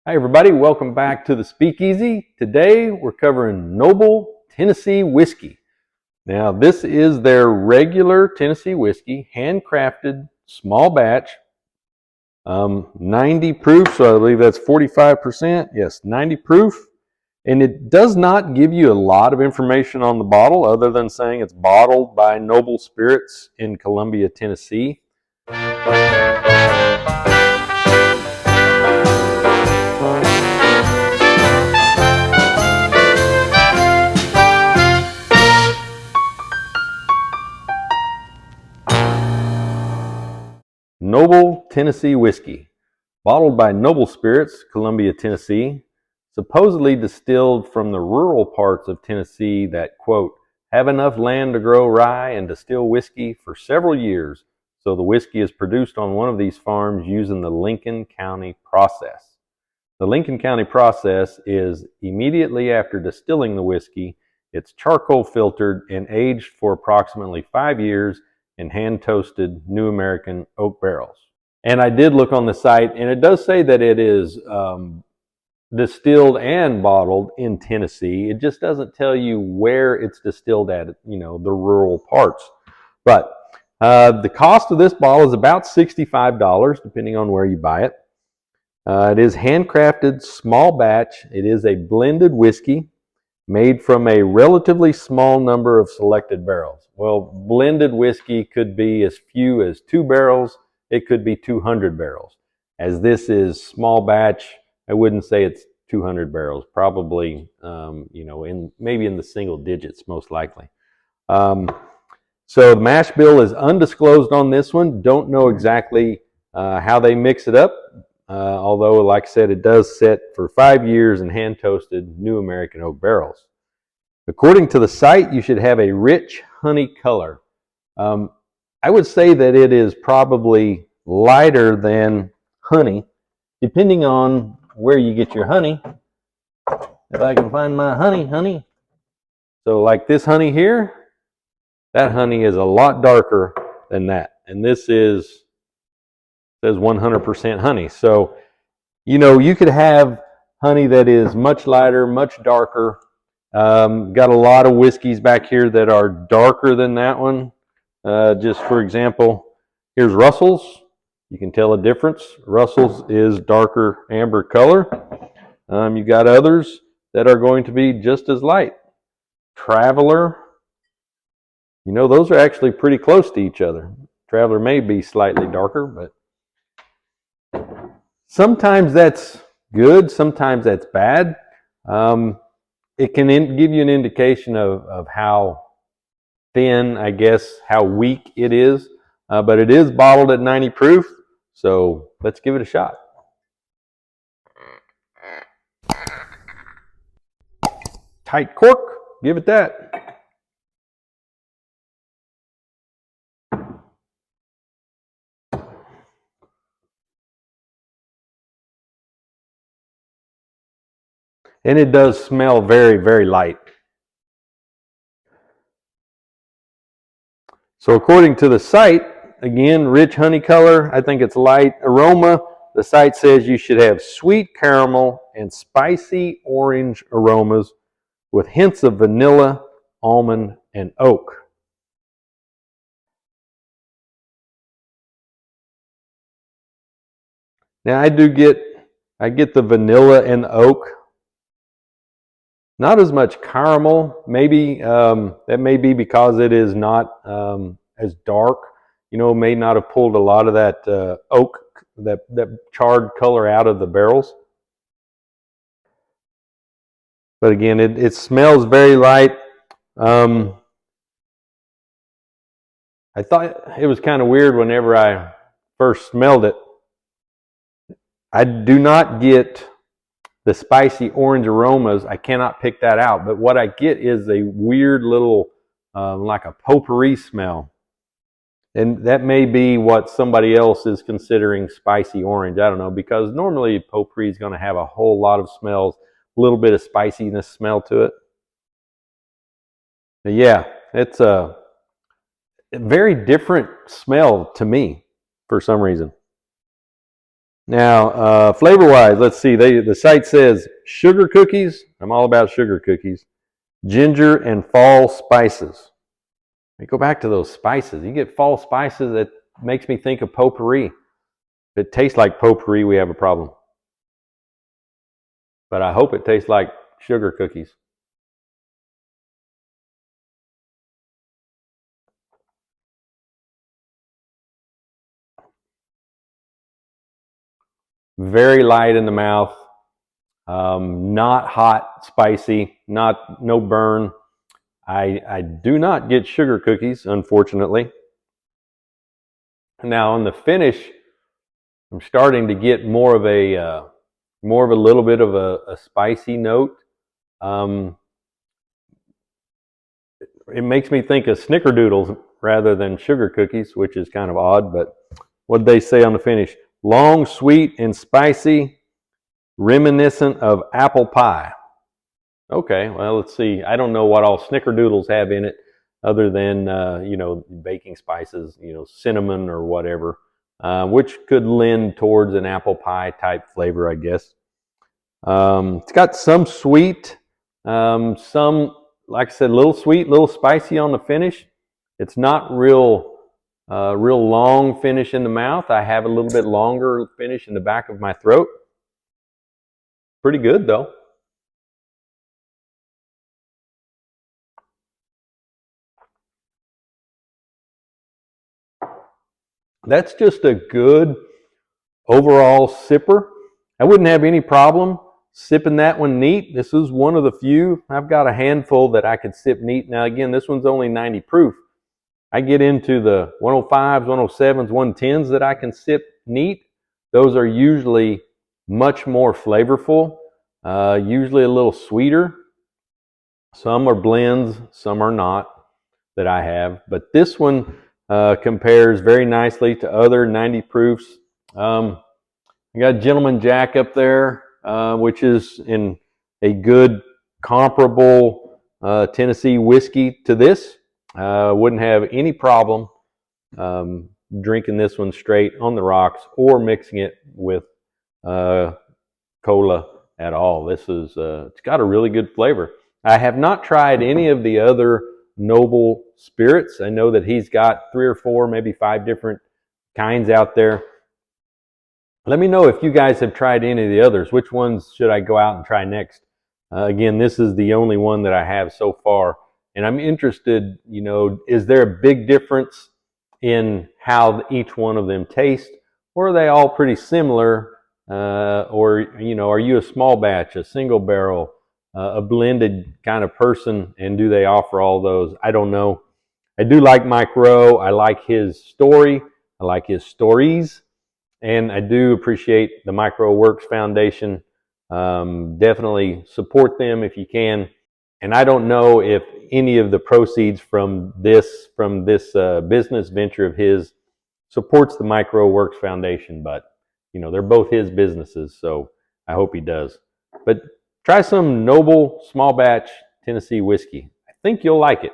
Hi everybody, welcome back to the Speakeasy. Today we're covering Knobel Tennessee whiskey. Now this is their regular Tennessee whiskey, handcrafted, small batch, 90 proof, so I believe that's 45%. Yes, 90 proof. And it does not give you a lot of information on the bottle other than saying it's bottled by Knobel Spirits in Columbia, Tennessee. Knobel Tennessee whiskey, bottled by Knobel Spirits, Columbia, Tennessee, supposedly distilled from the rural parts of Tennessee that, quote, have enough land to grow rye and distill whiskey for several years, so the whiskey is produced on one of these farms using the Lincoln County process. The Lincoln County process is immediately after distilling the whiskey, it's charcoal filtered and aged for approximately 5 years in hand-toasted New American oak barrels. And I did look on the site, and it does say that it is distilled and bottled in Tennessee. It just doesn't tell you where it's distilled at, the rural parts. But the cost of this bottle is about $65, depending on where you buy it. It is handcrafted, small batch. It is a blended whiskey made from a relatively small number of selected barrels. Well, blended whiskey could be as few as 2 barrels. It could be 200 barrels. As this is small batch, I wouldn't say it's 200 barrels. Probably, maybe in the single digits, most likely. So the mash bill is undisclosed on this one. Don't know exactly how they mix it up. Although, like I said, it does sit for 5 years in hand-toasted New American oak barrels. According to the site, you should have a rich honey color. I would say that it is probably lighter than honey, depending on where you get your honey. If I can find my honey. So like this honey here, that honey is a lot darker than that. And this says 100% honey. So, you could have honey that is much lighter, much darker. Got a lot of whiskeys back here that are darker than that one. Just for example, here's Russell's. You can tell a difference. Russell's is darker amber color. You got others that are going to be just as light. Traveler, those are actually pretty close to each other. Traveler may be slightly darker, but sometimes that's good, sometimes that's bad. It can give you an indication of how thin, I guess, how weak it is. But it is bottled at 90 proof, so let's give it a shot. Tight cork, give it that. And it does smell very, very light. So according to the site, again, rich honey color, I think it's light. Aroma, the site says you should have sweet caramel and spicy orange aromas with hints of vanilla, almond, and oak. Now I get the vanilla and oak. Not as much caramel. Maybe that may be because it is not as dark. May not have pulled a lot of that oak, that charred color out of the barrels. But again, it smells very light. I thought it was kind of weird whenever I first smelled it. I do not get the spicy orange aromas. I cannot pick that out. But what I get is a weird little, like a potpourri smell. And that may be what somebody else is considering spicy orange. I don't know, because normally potpourri is going to have a whole lot of smells, a little bit of spiciness smell to it. But yeah, it's a very different smell to me for some reason. Now, flavor-wise, let's see. The site says sugar cookies. I'm all about sugar cookies. Ginger and fall spices. We go back to those spices. You get fall spices, that makes me think of potpourri. If it tastes like potpourri, we have a problem. But I hope it tastes like sugar cookies. Very light in the mouth. Not hot, spicy, no burn. I do not get sugar cookies, unfortunately. Now on the finish, I'm starting to get more of a little bit of a spicy note. It makes me think of snickerdoodles rather than sugar cookies, which is kind of odd, but what they say on the finish? Long, sweet, and spicy, reminiscent of apple pie. Okay, well, let's see. I don't know what all snickerdoodles have in it other than, baking spices, cinnamon or whatever, which could lend towards an apple pie type flavor, I guess. It's got some sweet, some, like I said, a little sweet, a little spicy on the finish. It's not real long finish in the mouth. I have a little bit longer finish in the back of my throat. Pretty good, though. That's just a good overall sipper. I wouldn't have any problem sipping that one neat. This is one of the few. I've got a handful that I could sip neat. Now again, this one's only 90 proof. I get into the 105s, 107s, 110s that I can sip neat. Those are usually much more flavorful, usually a little sweeter. Some are blends, some are not that I have. But this one compares very nicely to other 90 proofs. I got Gentleman Jack up there, which is in a good comparable Tennessee whiskey to this. Wouldn't have any problem drinking this one straight on the rocks or mixing it with cola at all. This is it's got a really good flavor. I have not tried any of the other Knobel spirits. I know that he's got 3 or 4, maybe 5 different kinds out there. Let me know if you guys have tried any of the others. Which ones should I go out and try next? Again, this is the only one that I have so far. And I'm interested, is there a big difference in how each one of them taste? Or are they all pretty similar? Or are you a small batch, a single barrel, a blended kind of person? And do they offer all those? I don't know. I do like Mike Rowe. I like his story. I like his stories. And I do appreciate the Micro Works Foundation. Definitely support them if you can. And I don't know if any of the proceeds from this business venture of his supports the Micro Works Foundation, but they're both his businesses, so I hope he does. But try some Knobel small batch Tennessee whiskey. I think you'll like it.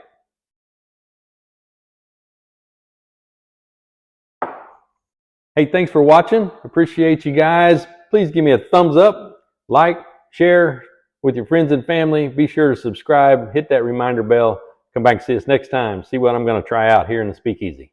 Hey, thanks for watching. Appreciate you guys. Please give me a thumbs up, like, share with your friends and family. Be sure to subscribe, hit that reminder bell. Come back and see us next time. See what I'm going to try out here in the Speakeasy.